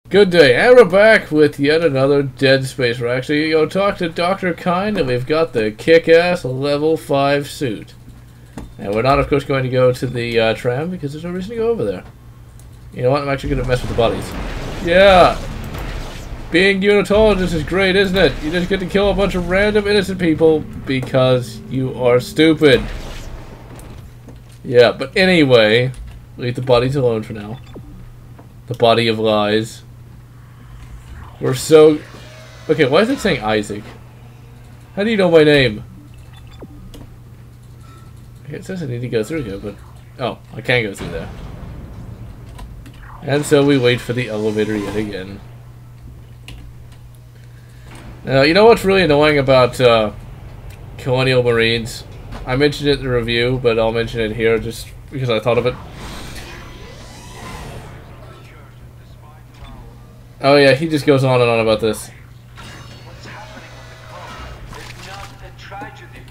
Good day, and we're back with yet another Dead Space. We're actually going to talk to Dr. Kind, and we've got the kick-ass level 5 suit. And we're not, of course, going to go to the tram, because there's no reason to go over there. You know what? I'm actually going to mess with the bodies. Yeah! Being unitologist is great, isn't it? You just get to kill a bunch of random innocent people because you are stupid. Yeah, but anyway, leave the bodies alone for now. The body of lies. We're so... Okay, why is it saying Isaac? How do you know my name? Okay, it says I need to go through here, but... Oh, I can't go through there. And so we wait for the elevator yet again. Now, you know what's really annoying about Colonial Marines? I mentioned it in the review, but I'll mention it here just because I thought of it. Oh yeah, he just goes on and on about this. What's happening on the coast is not a tragedy.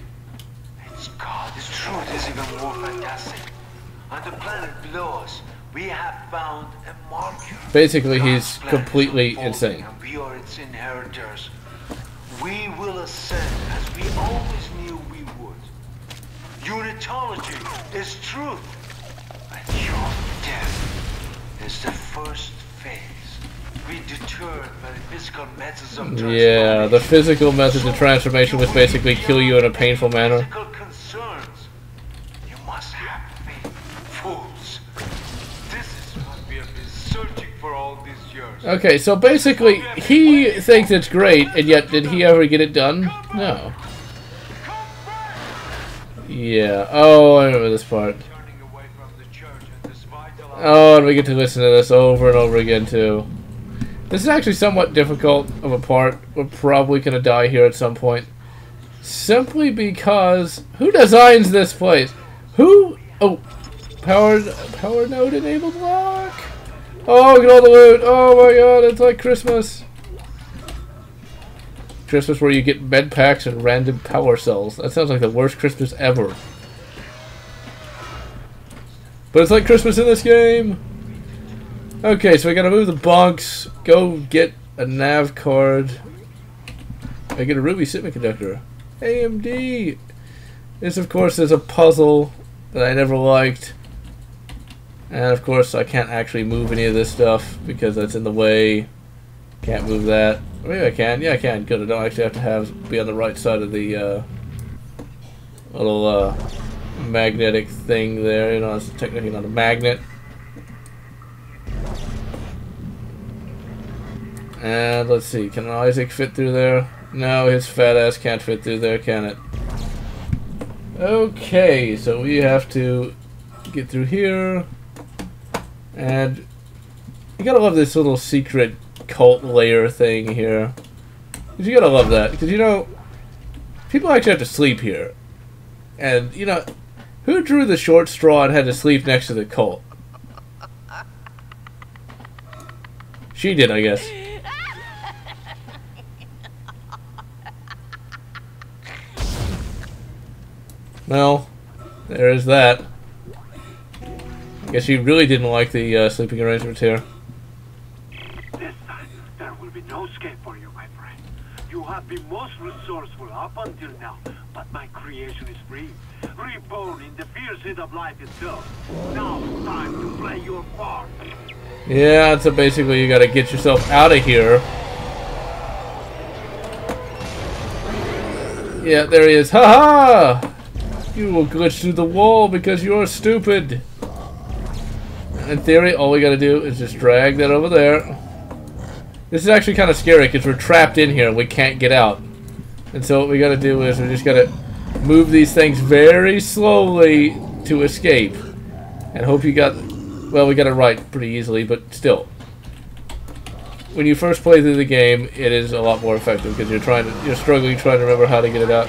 It's God. It's true. It is even more fantastic. On the planet below us, we have found a marker. Basically, he's completely insane. And we are its inheritors. We will ascend as we always knew we would. Unitology is truth. And your death is the first phase. Be deterred by the physical methods of transformation. Yeah, the physical methods of transformation was basically kill you in a painful manner. Physical concerns. You must have faith, fools. This is what we have been searching for all these years. Okay, so basically, he thinks it's great, and yet did he ever get it done? No. Yeah. Oh, I remember this part. Oh, and we get to listen to this over and over again, too. This is actually somewhat difficult of a part. We're probably going to die here at some point. Simply because... Who designs this place? Who... Oh. Power node enabled lock. Oh, look at all the loot. Oh my god, it's like Christmas. Christmas where you get med packs and random power cells. That sounds like the worst Christmas ever. But it's like Christmas in this game. Okay, so we gotta move the bunks, go get a nav card. I get a Ruby semiconductor. AMD! This, of course, is a puzzle that I never liked. And, of course, I can't actually move any of this stuff because that's in the way. Can't move that. Maybe I can. Yeah, I can. Good. I don't actually have to be on the right side of the little magnetic thing there. You know, it's technically not a magnet. And let's see, can Isaac fit through there? No, his fat ass can't fit through there, can it? Okay, so we have to get through here. And you gotta love this little secret cult layer thing here. You gotta love that, because you know, people actually have to sleep here. And, you know, who drew the short straw and had to sleep next to the cult? She did, I guess. Well, there is that. I guess you really didn't like the sleeping arrangements here. This time, there will be no escape for you, my friend. You have been most resourceful up until now, but my creation is free. Reborn in the fierce heat of life itself. Now it's time to play your part. Yeah, so basically you gotta get yourself out of here. Yeah, there he is. Ha-ha! You will glitch through the wall because you're stupid. In theory, all we gotta do is just drag that over there. This is actually kind of scary because we're trapped in here and we can't get out. And so what we gotta do is we just gotta move these things very slowly to escape. And hope you got... Well, we got it right pretty easily, but still. When you first play through the game, it is a lot more effective because you're struggling trying to remember how to get it out.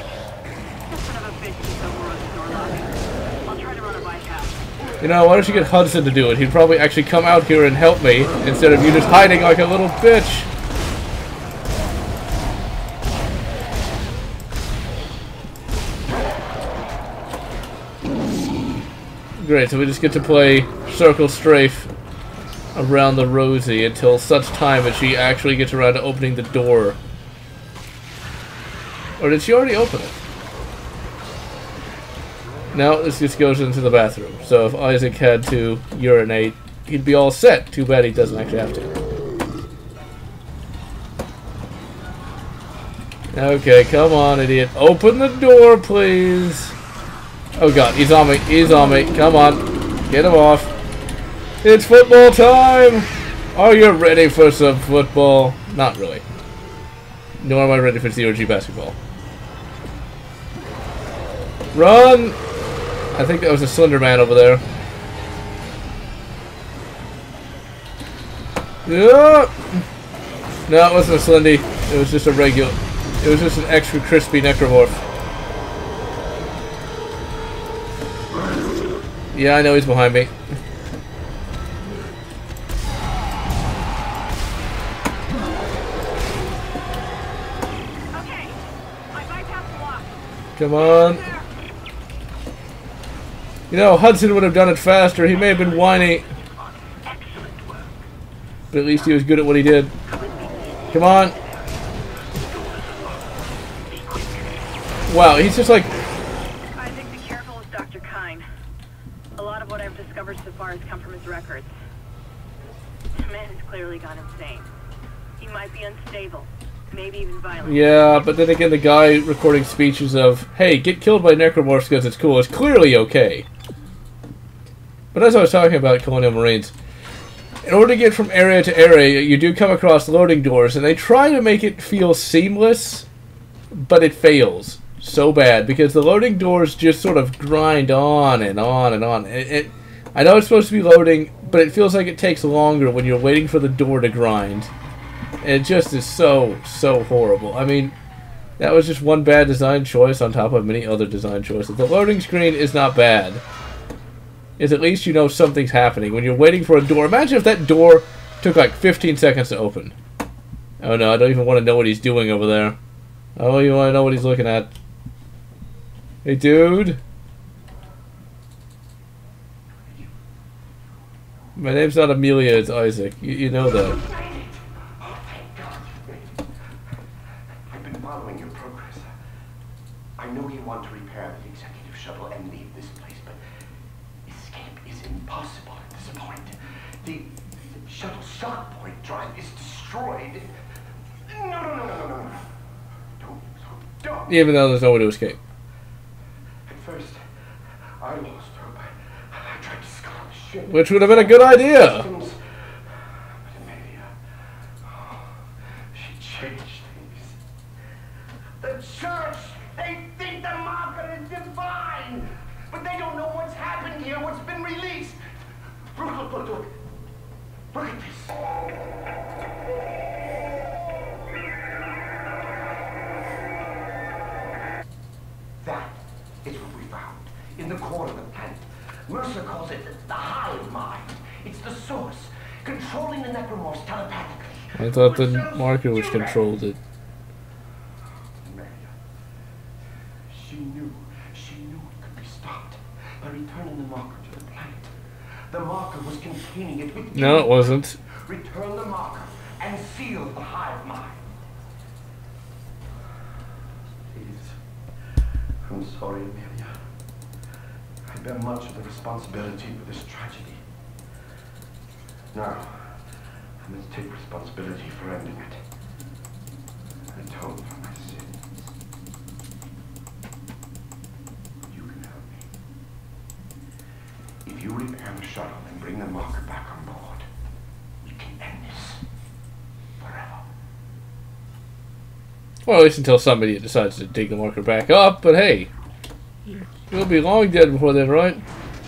You know, why don't you get Hudson to do it? He'd probably actually come out here and help me instead of you just hiding like a little bitch. Great, so we just get to play Circle Strafe around the Rosie until such time as she actually gets around to opening the door. Or did she already open it? No, this just goes into the bathroom. So if Isaac had to urinate, he'd be all set. Too bad he doesn't actually have to. Okay, come on, idiot. Open the door, please. Oh god, he's on me. He's on me. Come on. Get him off. It's football time! Are you ready for some football? Not really. Nor am I ready for CRG basketball. Run! I think that was a Slender Man over there. Yeah. No, it wasn't a Slendy. It was just a regular. It was just an extra crispy necromorph. Yeah, I know he's behind me. Okay, I bypassed the lock. Come on. You know, Hudson would have done it faster. He may have been whiny. But at least he was good at what he did. Come on. Wow, he's just like... Isaac, be careful with Dr. Kine. A lot of what I've discovered so far has come from his records. The man has clearly gone insane. He might be unstable, maybe even violent. Yeah, but then again, the guy recording speeches of, hey, get killed by necromorphs because it's cool, is clearly okay. But as I was talking about Colonial Marines, in order to get from area to area, you do come across loading doors, and they try to make it feel seamless, but it fails so bad, because the loading doors just sort of grind on and on and on. I know it's supposed to be loading, but it feels like it takes longer when you're waiting for the door to grind. And it just is so horrible. I mean, that was just one bad design choice on top of many other design choices. The loading screen is not bad. Is at least you know something's happening. When you're waiting for a door, imagine if that door took like 15 seconds to open. Oh no, I don't even want to know what he's doing over there. Oh, you want to know what he's looking at? Hey, dude. My name's not Amelia, it's Isaac. You know that. I've been following your progress. I know you want to repair the executive shuttle and leave this place, but escape is impossible at this point. The shuttle shock point drive is destroyed. No. Don't. Even though there's no way to escape. At first, I lost hope. I tried to scuttle the ship. Which would have been a good idea. But Amelia, she changed things. The church, they think the marker is divine, but they don't know what's happened here, what's been released. Look at this. That is what we found in the core of the planet. Mercer calls it the hive mind. It's the source, controlling the necromorphs telepathically. I thought the marker which controlled it. Amelia, she knew it could be stopped by returning the marker to the planet. The marker was containing it within. No, it wasn't. Return the marker and seal the hive mind. Please. I'm sorry, Amelia. I bear much of the responsibility for this tragedy. Now, I must take responsibility for ending it. Atone for my sins. You can help me. If you repair the shuttle and bring the marker back on board, we can end this forever. Well, at least until somebody decides to dig the marker back up, but hey, you'll be long dead before then, right?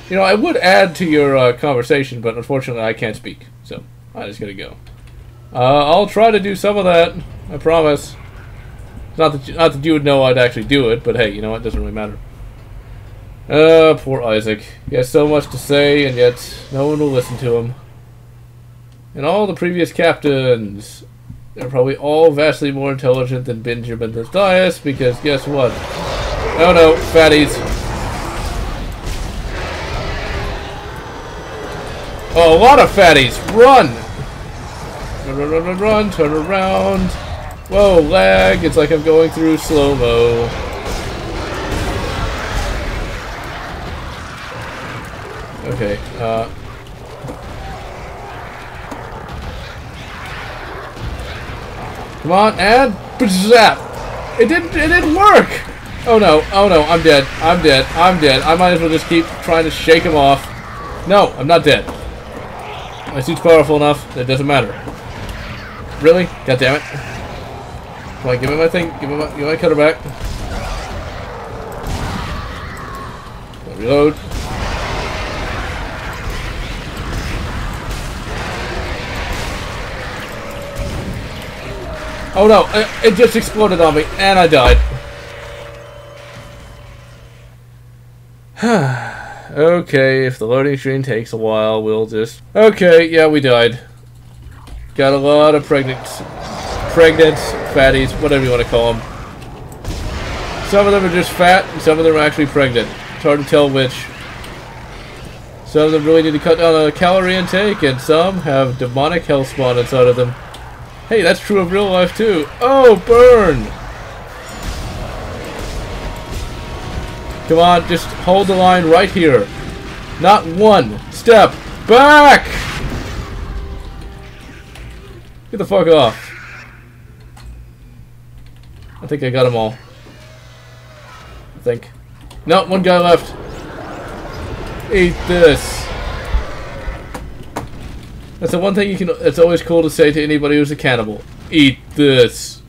You know, I would add to your conversation, but unfortunately I can't speak, so I just gotta go. I'll try to do some of that, I promise. Not that you would know I'd actually do it, but hey, you know what, it doesn't really matter. Poor Isaac. He has so much to say, and yet no one will listen to him. And all the previous captains, they're probably all vastly more intelligent than Benjamin Mathias, because guess what? Oh no, fatties. Oh, a lot of fatties. Run! Run, run, run, run, run. Turn around. Whoa, lag. It's like I'm going through slow-mo. Okay, come on, and zap! It didn't work! Oh no, I'm dead. I'm dead. I might as well just keep trying to shake him off. No, I'm not dead. My suit's powerful enough that it doesn't matter. Really? God damn it. Come on, give me my thing. Give me my cutter back. Reload. Oh no, it just exploded on me, and I died. Okay, if the loading screen takes a while, we'll just... Okay, yeah, we died. Got a lot of pregnant fatties, whatever you want to call them. Some of them are just fat, and some of them are actually pregnant. It's hard to tell which. Some of them really need to cut down on the calorie intake, and some have demonic health spawn inside of them. Hey, that's true of real life too. Oh, burn! Come on, just hold the line right here. Not one step back! Get the fuck off. I think I got them all. I think. No, one guy left. Eat this. That's the one thing you can. It's always cool to say to anybody who's a cannibal. Eat this.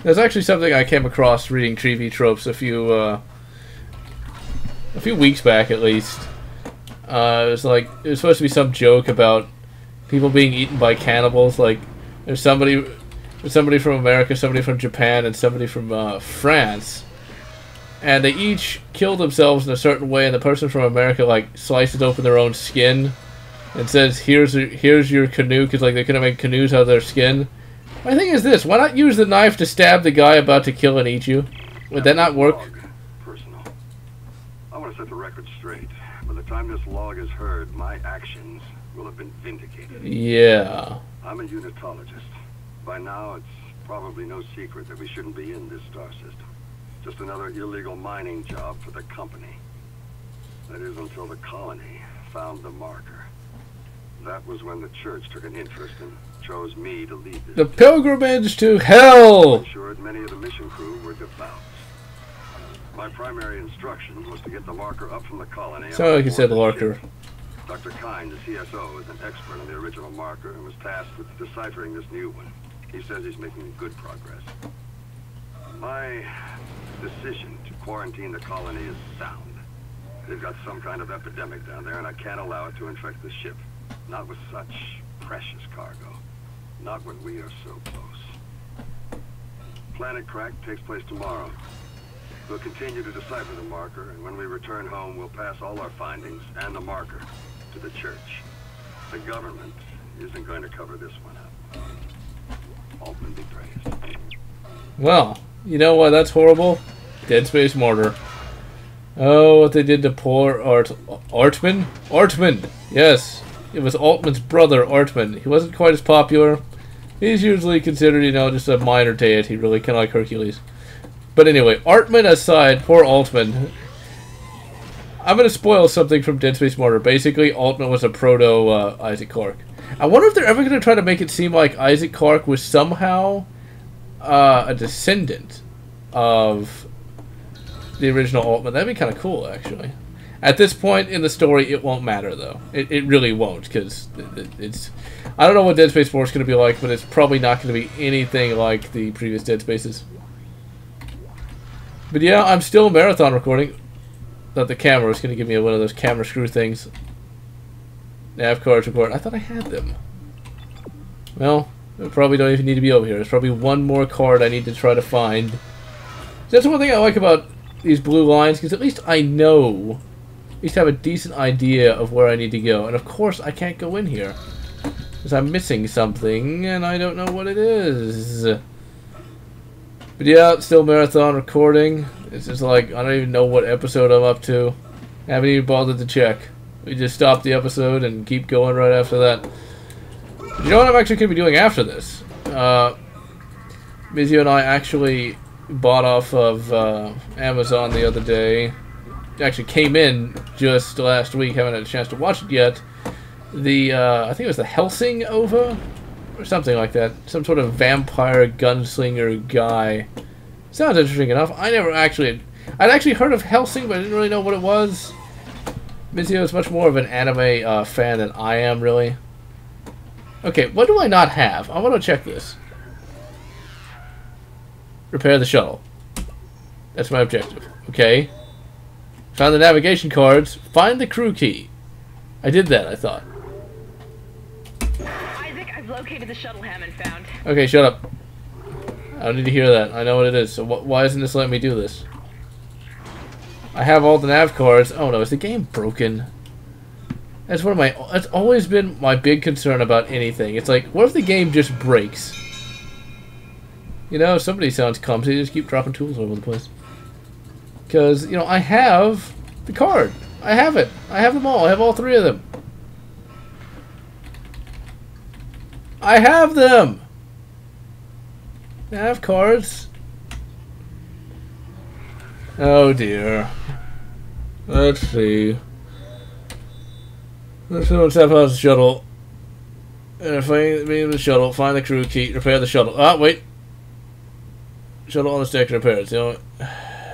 There's actually something I came across reading TV tropes a few weeks back, at least. It was supposed to be some joke about people being eaten by cannibals. Like there's somebody from America, somebody from Japan, and somebody from France. And they each kill themselves in a certain way, and the person from America like slices open their own skin and says, "Here's your canoe," because like they couldn't make canoes out of their skin. My thing is this: why not use the knife to stab the guy about to kill and eat you? Would that not work? Personal. I want to set the record straight. By the time this log is heard, my actions will have been vindicated. Yeah. I'm a unitologist. By now, it's probably no secret that we shouldn't be in this star system. Just another illegal mining job for the company. That is until the colony found the marker. That was when the church took an interest and chose me to lead this. The pilgrimage to hell! I'm sure many of the mission crew were devout. My primary instruction was to get the marker up from the colony. So like you said, Larker. Dr. Kine, the CSO, is an expert on the original marker and was tasked with deciphering this new one. He says he's making good progress. My decision to quarantine the colony is sound. They've got some kind of epidemic down there, and I can't allow it to infect the ship. Not with such precious cargo. Not when we are so close. Planet Crack takes place tomorrow. We'll continue to decipher the marker, and when we return home, we'll pass all our findings and the marker to the church. The government isn't going to cover this one up. Altman be praised. Well, you know why that's horrible? Dead Space Mortar. Oh, what they did to poor Artman? Artman! Yes. It was Altman's brother, Artman. He wasn't quite as popular. He's usually considered, you know, just a minor deity, really, kind of like Hercules. But anyway, Artman aside, poor Altman. I'm going to spoil something from Dead Space Mortar. Basically, Altman was a proto-Isaac Clarke. I wonder if they're ever going to try to make it seem like Isaac Clarke was somehow a descendant of the original Altman. That'd be kind of cool, actually. At this point in the story, it won't matter, though. It really won't, because it's... I don't know what Dead Space 4 is going to be like, but it's probably not going to be anything like the previous Dead Spaces. But yeah, I'm still marathon recording. Thought the camera was going to give me one of those camera screw things. Nav cards record. I thought I had them. Well, I probably don't even need to be over here. There's probably one more card I need to try to find. That's one thing I like about these blue lines, because at least I know, at least have a decent idea of where I need to go. And of course, I can't go in here, because I'm missing something, and I don't know what it is. But yeah, still marathon recording. It's just like, I don't even know what episode I'm up to. I haven't even bothered to check. We just stop the episode and keep going right after that. But you know what I'm actually going to be doing after this? Mizio and I actually bought off of Amazon the other day. It actually came in just last week. Haven't had a chance to watch it yet. The I think it was the Helsing OVA or something like that. Some sort of vampire gunslinger guy. Sounds interesting enough. I'd actually heard of Helsing, but I didn't really know what it was. Mizio is much more of an anime fan than I am, really. Okay, what do I not have? I want to check this. Repair the shuttle. That's my objective. Okay. Found the navigation cards. Find the crew key. I did that, I thought. Isaac, I've located the shuttle Hammond found. Okay, shut up. I don't need to hear that. I know what it is. So why isn't this letting me do this? I have all the nav cards. Oh no, is the game broken? That's that's always been my big concern about anything. It's like, what if the game just breaks? You know, somebody sounds clumsy. They just keep dropping tools all over the place. Because, you know, I have the card. I have it. I have them all. I have all three of them. I have them! Nav cards. Oh dear. Let's see. Let's go and step out the shuttle. And find the shuttle, find the crew key, repair the shuttle. Ah, wait. Shuttle on the deck and repair it. You know,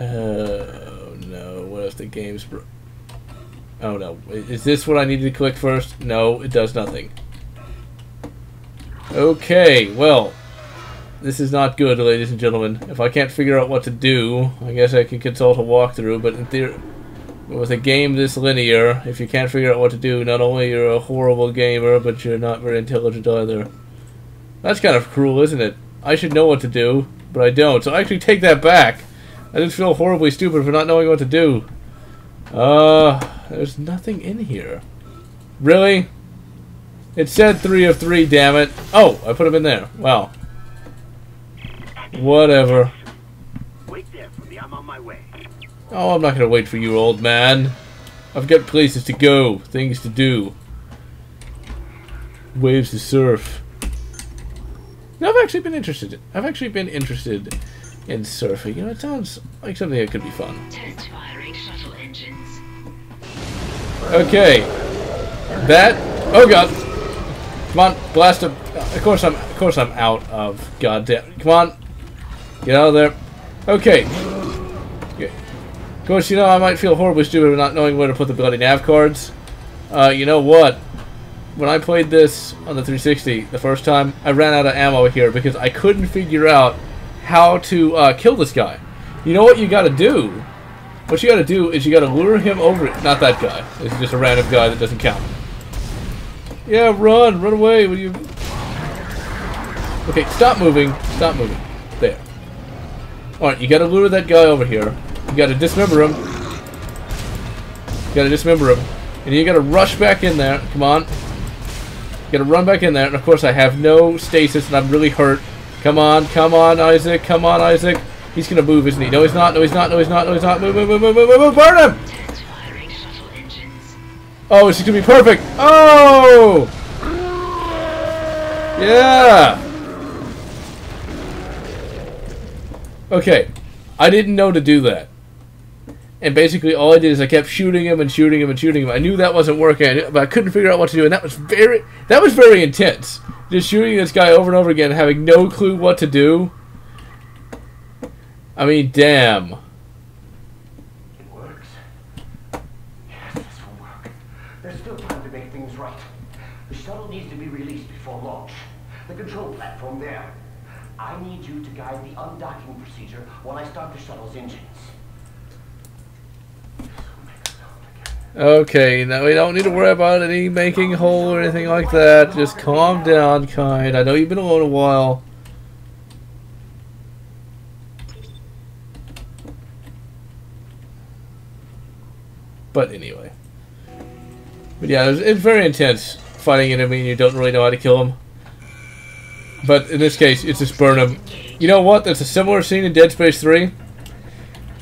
oh no, what if the game's oh no. Is this what I needed to click first? No, it does nothing. Okay, well, this is not good, ladies and gentlemen. If I can't figure out what to do, I guess I can consult a walkthrough, but in theory, with a game this linear, if you can't figure out what to do, not only you're a horrible gamer, but you're not very intelligent either. That's kind of cruel, isn't it? I should know what to do, but I don't, so I actually take that back. I just feel horribly stupid for not knowing what to do. There's nothing in here. Really? It said 3 of 3, damn it. Oh, I put them in there. Wow. Whatever. Wait there for me. I'm on my way. Oh, I'm not gonna wait for you, old man. I've got places to go, things to do. Waves to surf. No, I've actually been interested in surfing. You know, it sounds like something that could be fun. Test firing shuttle engines. Okay. That. Oh god. Come on, blast him. Of course I'm out of goddamn. Come on. Get out of there. Okay. Of course, you know, I might feel horribly stupid for not knowing where to put the bloody nav cards. You know what? When I played this on the 360 the first time, I ran out of ammo here because I couldn't figure out how to kill this guy. You know what you gotta do? What you gotta do is you gotta lure him over. Not that guy. This is just a random guy that doesn't count. Yeah, run away. What are you? Okay, stop moving. Stop moving. There. Alright, you gotta lure that guy over here. You gotta dismember him. You gotta dismember him. And you gotta rush back in there. Come on. You gotta run back in there. And of course I have no stasis and I'm really hurt. Come on, Isaac. Come on, Isaac. He's gonna move, isn't he? No, he's not. No, he's not. No, he's not. No, he's not. Move. Burn him! Test firing shuttle engines. Oh, this is gonna be perfect. Oh! Yeah! Okay. I didn't know to do that. And basically all I did is I kept shooting him and shooting him and shooting him. I knew that wasn't working, but I couldn't figure out what to do, and that was very intense. Just shooting this guy over and over again, having no clue what to do. I mean, damn. It works. Yes, this will work. There's still time to make things right. The shuttle needs to be released before launch. The control platform there. I need you to guide the undocking procedure while I start the shuttle's engines. Okay, now we don't need to worry about any making hole or anything like that. Just calm down, kind. I know you've been alone a while. But anyway. But yeah, it's very intense fighting an enemy and you don't really know how to kill him. But in this case, it's just burn him. You know what? There's a similar scene in Dead Space 3.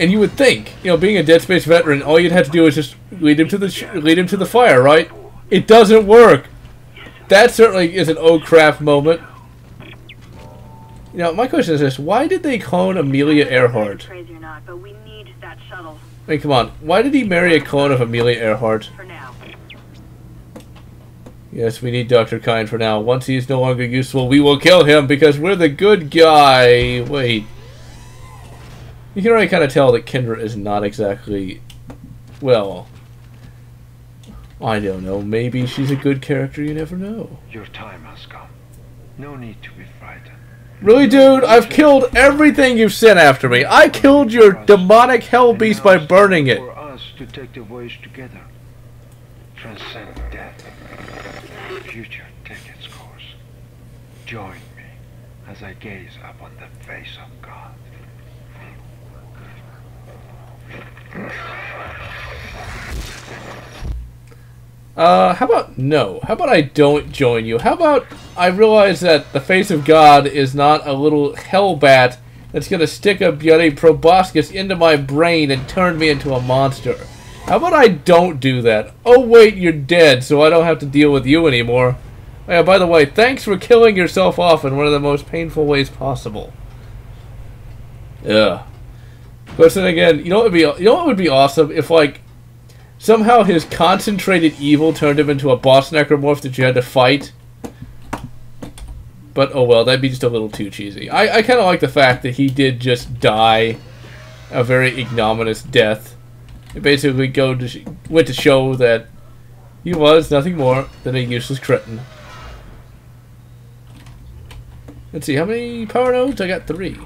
And you would think, you know, being a Dead Space veteran, all you'd have to do is just lead him to the fire, right? It doesn't work. That certainly is an oh crap moment. You know, my question is this: why did they clone Amelia Earhart? Crazy or not, but we need that shuttle I mean, come on. Why did he marry a clone of Amelia Earhart? for now. Yes, we need Dr. Kyne for now. Once he is no longer useful, we will kill him because we're the good guy. Wait. You can already kind of tell that Kendra is not exactly... Well... I don't know. Maybe she's a good character. You never know. Your time has come. No need to be frightened. Really, dude? I've killed everything you've sent after me. I killed your demonic hell beast by burning it. For us to take the voyage together. Transcend death. The future take its course. Join me as I gaze upon the face of God. How about no? How about I don't join you? How about I realize that the face of God is not a little hellbat that's gonna stick a bloody proboscis into my brain and turn me into a monster? How about I don't do that? Oh wait, you're dead, so I don't have to deal with you anymore. Oh, yeah, by the way, thanks for killing yourself off in one of the most painful ways possible. Yeah. But then again, you know what would be awesome if, like, somehow his concentrated evil turned him into a boss necromorph that you had to fight. But oh well, that'd be just a little too cheesy. I kind of like the fact that he did just die a very ignominious death. It basically went to show that he was nothing more than a useless cretin. Let's see, how many power nodes? I got 3.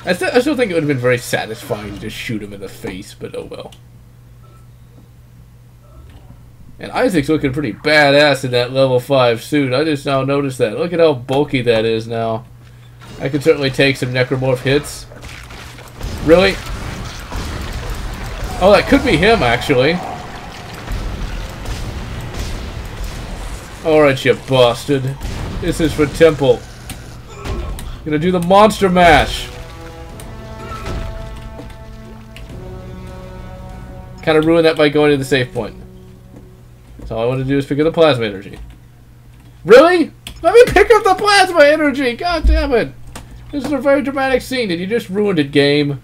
I still think it would have been very satisfying to just shoot him in the face, but oh well. And Isaac's looking pretty badass in that level 5 suit. I just now noticed that. Look at how bulky that is now. I could certainly take some necromorph hits. Really? Oh, that could be him, actually. Alright, you bastard. This is for Temple. Gonna do the monster mash. Kind of ruined that by going to the save point. So all I want to do is pick up the plasma energy. Really? Let me pick up the plasma energy! God damn it! This is a very dramatic scene and you just ruined it, game.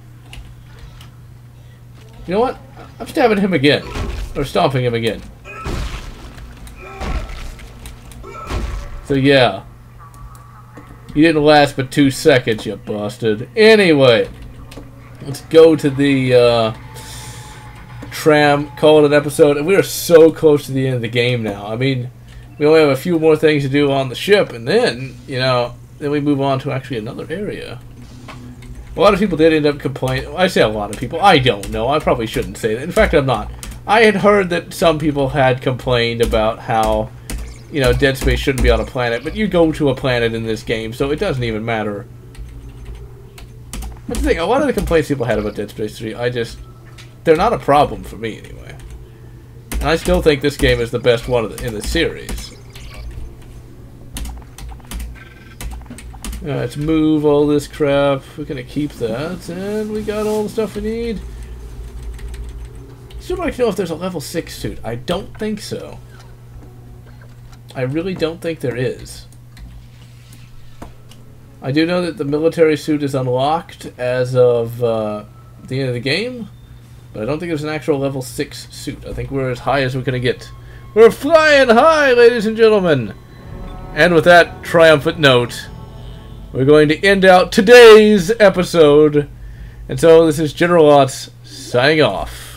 You know what? I'm stabbing him again. Or stomping him again. So yeah. He didn't last but 2 seconds, you bastard. Anyway. Let's go to the tram, call it an episode, and we are so close to the end of the game now. I mean, we only have a few more things to do on the ship, and then, you know, then we move on to actually another area. A lot of people did end up complaining. I say a lot of people. I don't know. I probably shouldn't say that. In fact, I'm not. I had heard that some people had complained about how, you know, Dead Space shouldn't be on a planet, but you go to a planet in this game, so it doesn't even matter. That's the thing. A lot of the complaints people had about Dead Space 3, they're not a problem for me, anyway. And I still think this game is the best one in the series. Let's move all this crap. We're gonna keep that, and we got all the stuff we need. Still like to know if there's a level 6 suit. I don't think so. I really don't think there is. I do know that the military suit is unlocked as of the end of the game, but I don't think there's an actual level 6 suit. I think we're as high as we're gonna get. We're flying high, ladies and gentlemen! And with that triumphant note, we're going to end out today's episode. And so this is General Otz signing off.